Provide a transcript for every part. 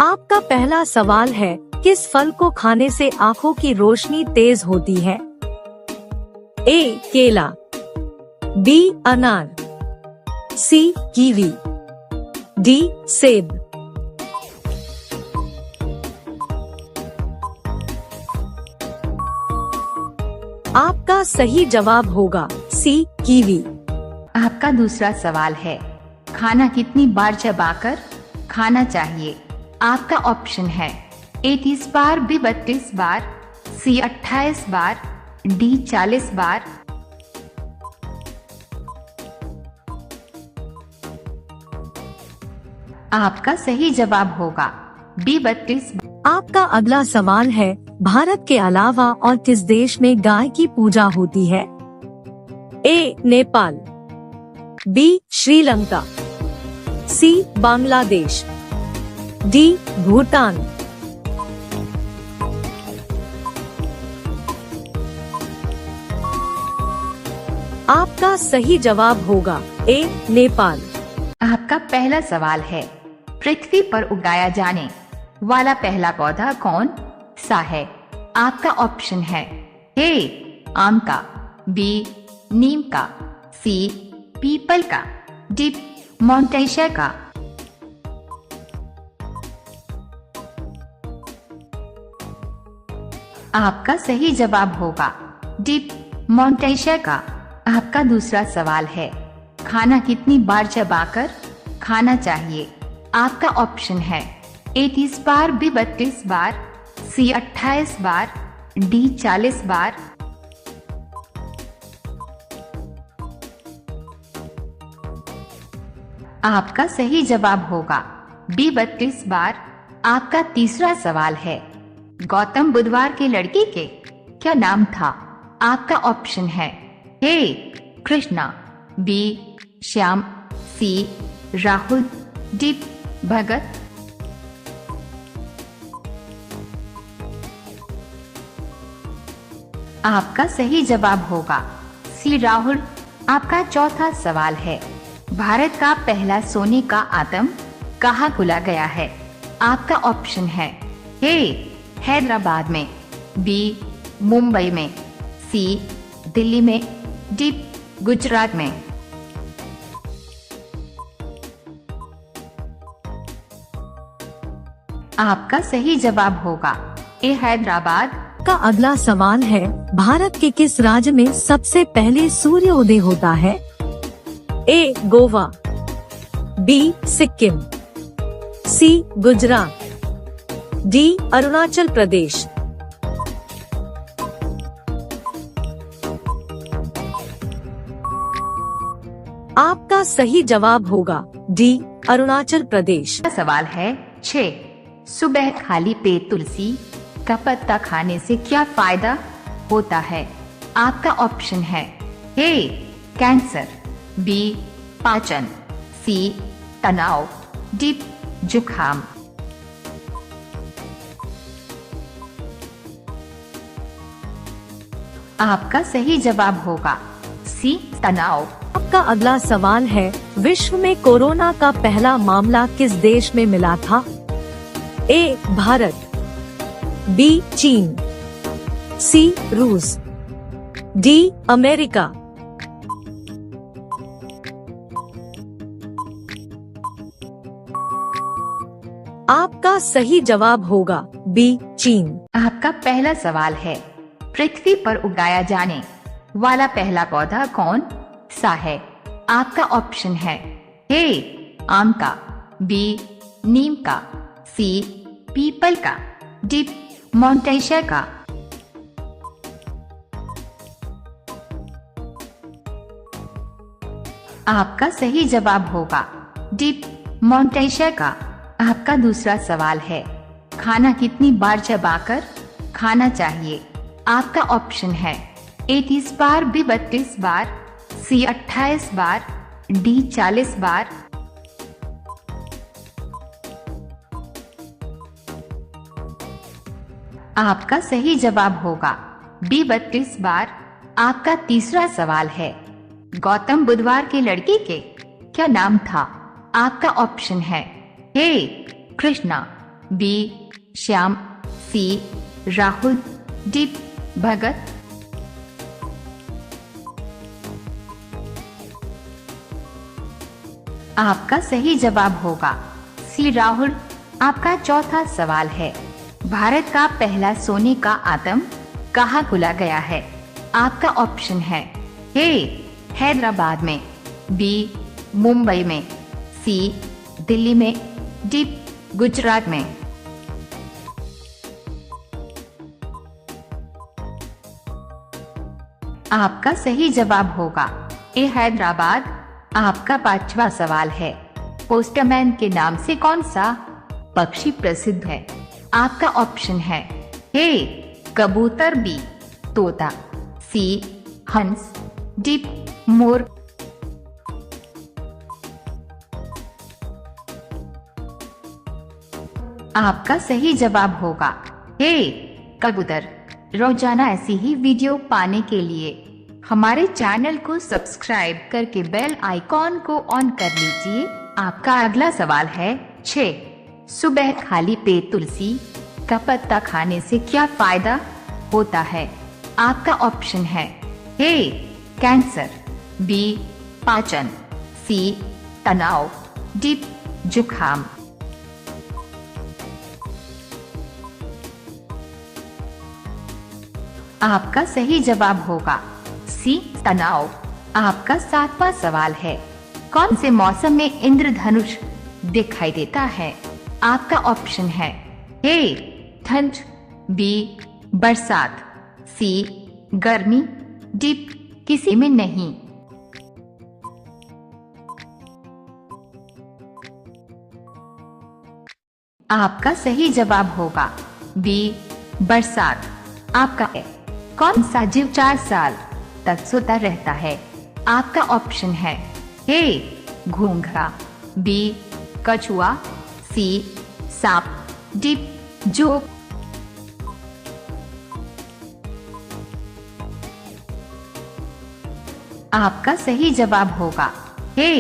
आपका पहला सवाल है, किस फल को खाने से आँखों की रोशनी तेज होती है? ए. केला, बी. अनार, सी. Kiwi, D. सेब। आपका सही जवाब होगा सी. कीवी। आपका दूसरा सवाल है, खाना कितनी बार चबाकर खाना चाहिए? आपका ऑप्शन है ए 30 बार, बी 32 बार, सी 28 बार, डी 40 बार। आपका सही जवाब होगा बी 32 बार। आपका अगला सवाल है, भारत के अलावा और किस देश में गाय की पूजा होती है? ए. नेपाल, बी. श्रीलंका, सी. बांग्लादेश, डी. भूटान। आपका सही जवाब होगा ए. नेपाल। आपका पहला सवाल है, पृथ्वी पर उगाया जाने वाला पहला पौधा कौन सा है? आपका ऑप्शन है ए. आम का, बी. नीम का, सी. पीपल का, डी. मोंटेशिया का। आपका सही जवाब होगा डी. मोंटेशिया का। आपका दूसरा सवाल है, खाना कितनी बार चबाकर खाना चाहिए? आपका ऑप्शन है ए 30 बार, बी 32 बार, सी 28 बार, डी 40 बार। आपका सही जवाब होगा बी 32 बार। आपका तीसरा सवाल है, गौतम बुधवार के लड़के के क्या नाम था? आपका ऑप्शन है ए. कृष्णा, बी. श्याम, सी. राहुल, डी. भगत। आपका सही जवाब होगा सी. राहुल। आपका चौथा सवाल है, भारत का पहला सोने का आतम कहाँ खुला गया है? आपका ऑप्शन है ए. हैदराबाद में, बी. मुंबई में, सी. दिल्ली में, डी. गुजरात में। आपका सही जवाब होगा ए. हैदराबाद। का अगला सवाल है, भारत के किस राज्य में सबसे पहले सूर्योदय होता है? ए. गोवा, बी. सिक्किम, सी. गुजरात, डी. अरुणाचल प्रदेश। आपका सही जवाब होगा डी. अरुणाचल प्रदेश। सवाल है 6, सुबह खाली पेट तुलसी का पत्ता खाने से क्या फायदा होता है? आपका ऑप्शन है ए. Cancer, B. पाचन, सी. तनाव, डी. जुखाम। आपका सही जवाब होगा सी. तनाव। आपका अगला सवाल है, विश्व में कोरोना का पहला मामला किस देश में मिला था? ए. भारत, बी. चीन, सी. रूस, डी. अमेरिका। आपका सही जवाब होगा बी. चीन। आपका पहला सवाल है, पृथ्वी पर उगाया जाने वाला पहला पौधा कौन सा है? आपका ऑप्शन है ए. आम का, बी. नीम का, सी. पीपल का, डी. मोंटेशिया का। आपका सही जवाब होगा डी. मोंटेशिया का। आपका दूसरा सवाल है, खाना कितनी बार चबाकर खाना चाहिए? आपका ऑप्शन है ए 30 बार, बी 32 बार, सी 28 बार, डी 40 बार। आपका सही जवाब होगा बी 32 बार। आपका तीसरा सवाल है, गौतम बुधवार के लड़के के क्या नाम था? आपका ऑप्शन है ए. कृष्णा, बी श्याम, सी राहुल, डी भगत। आपका सही जवाब होगा सी राहुल। आपका चौथा सवाल है, भारत का पहला सोने का आतम कहाँ खोला गया है? आपका ऑप्शन है ए हैदराबाद में, बी मुंबई में, सी दिल्ली में, डी गुजरात में। आपका सही जवाब होगा ए हैदराबाद। आपका पांचवा सवाल है, पोस्टमैन के नाम से कौन सा पक्षी प्रसिद्ध है? आपका ऑप्शन है ए कबूतर, बी तोता, सी हंस, डी मोर। आपका सही जवाब होगा ए कबूतर। रोजाना ऐसी ही वीडियो पाने के लिए हमारे चैनल को सब्सक्राइब करके बेल आइकॉन को ऑन कर लीजिए। आपका अगला सवाल है 6, सुबह खाली पेट तुलसी का पत्ता खाने से क्या फायदा होता है? आपका ऑप्शन है ए कैंसर, बी पाचन, सी तनाव, डी जुखाम। आपका सही जवाब होगा सी तनाव। आपका 7वां सवाल है, कौन से मौसम में इंद्रधनुष दिखाई देता है? आपका ऑप्शन है ए ठंड, बी बरसात, सी गर्मी, डी किसी में नहीं। आपका सही जवाब होगा बी बरसात। आपका कौन सा जीव 4 साल तक सोता रहता है? आपका ऑप्शन है ए घोंघा, बी कछुआ, सी सांप, डी जोक। आपका सही जवाब होगा ए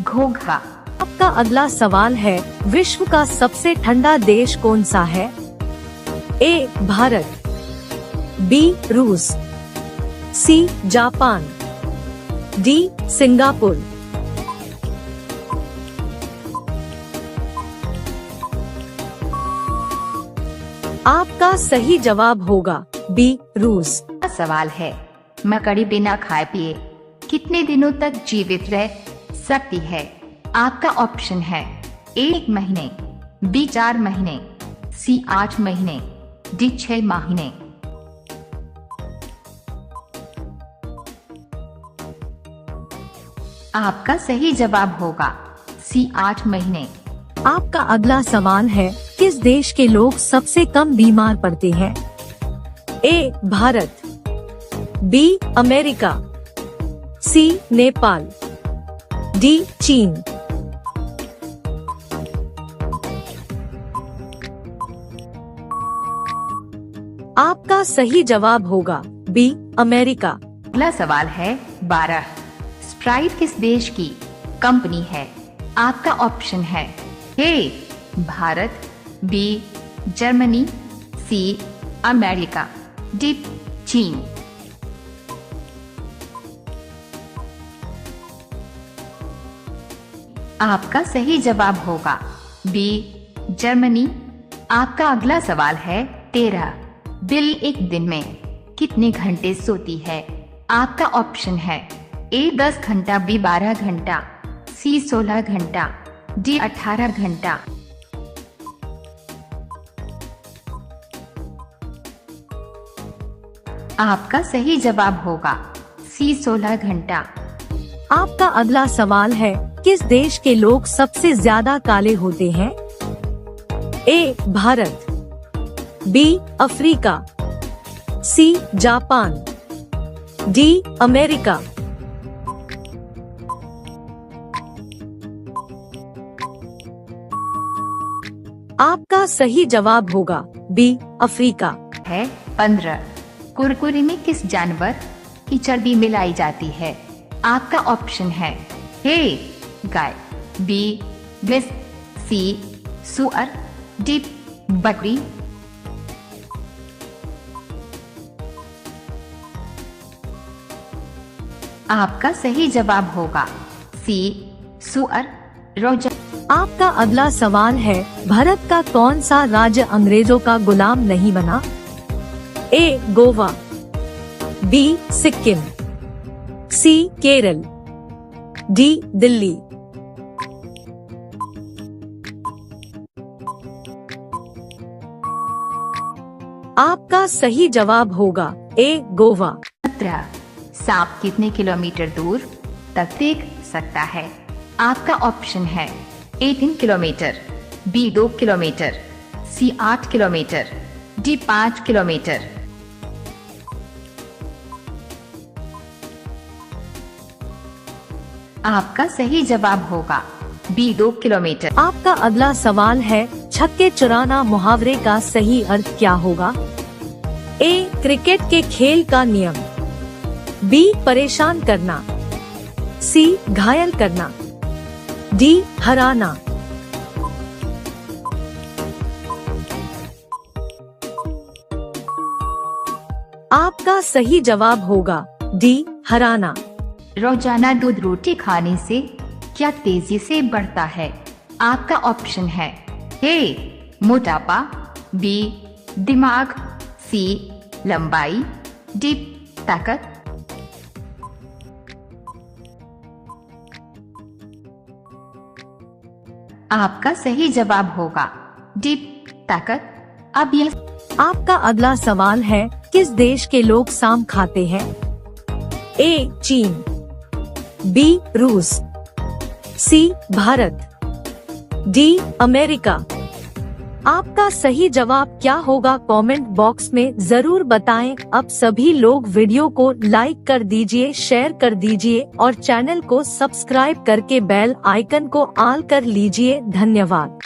घोंघा। आपका अगला सवाल है, विश्व का सबसे ठंडा देश कौन सा है? ए भारत, बी रूस, सी जापान, डी सिंगापुर। आपका सही जवाब होगा बी रूस। सवाल है, मकड़ी बिना खाए पिए कितने दिनों तक जीवित रह सकती है? आपका ऑप्शन है ए 1 महीने, बी 4 महीने, सी 8 महीने, डी 6 महीने। आपका सही जवाब होगा सी 8 महीने। आपका अगला सवाल है, किस देश के लोग सबसे कम बीमार पड़ते हैं? A Bharat, B America, C Nepal, D चीन। आपका सही जवाब होगा बी अमेरिका। अगला सवाल है 12, स्प्राइट किस देश की कंपनी है? आपका ऑप्शन है A Bharat, B Germany, C America, D चीन। आपका सही जवाब होगा बी जर्मनी। आपका अगला सवाल है 13, बिल्ली एक दिन में कितने घंटे सोती है? आपका ऑप्शन है ए 10 घंटा, बी 12 घंटा, सी 16 घंटा, डी 18 घंटा। आपका सही जवाब होगा सी 16 घंटा। आपका अगला सवाल है, किस देश के लोग सबसे ज्यादा काले होते हैं? A Bharat, B Africa, C Japan, D America. आपका सही जवाब होगा बी अफ्रीका। है 15, कुरकुरे में किस जानवर की चर्बी मिलाई जाती है? आपका ऑप्शन है ए गाय, बी भैंस, सी सुअर, डी बकरी, आपका सही जवाब होगा सी सुअर। रोजा। आपका अगला सवाल है, भारत का कौन सा राज्य अंग्रेजों का गुलाम नहीं बना? ए गोवा, बी सिक्किम, सी केरल, डी दिल्ली। आपका सही जवाब होगा ए गोवा। 17। सांप कितने किलोमीटर दूर तक देख सकता है? आपका ऑप्शन है ए 3 किलोमीटर, बी 2 किलोमीटर, सी 8 किलोमीटर, डी 5 किलोमीटर। आपका सही जवाब होगा बी 2 किलोमीटर। आपका अगला सवाल है, छक्के चुराना मुहावरे का सही अर्थ क्या होगा? ए क्रिकेट के खेल का नियम, बी परेशान करना, सी घायल करना, डी हराना। आपका सही जवाब होगा डी हराना। रोजाना दूध रोटी खाने से क्या तेजी से बढ़ता है? आपका ऑप्शन है ए मोटापा, बी दिमाग, सी लंबाई, डी ताकत। आपका सही जवाब होगा डी ताकत। अब यह आपका अगला सवाल है, किस देश के लोग शाम खाते हैं? ए चीन, बी रूस, सी भारत, डी अमेरिका। आपका सही जवाब क्या होगा? कमेंट बॉक्स में जरूर बताएं। अब सभी लोग वीडियो को लाइक कर दीजिए, शेयर कर दीजिए और चैनल को सब्सक्राइब करके बेल आइकन को ऑल कर लीजिए। धन्यवाद।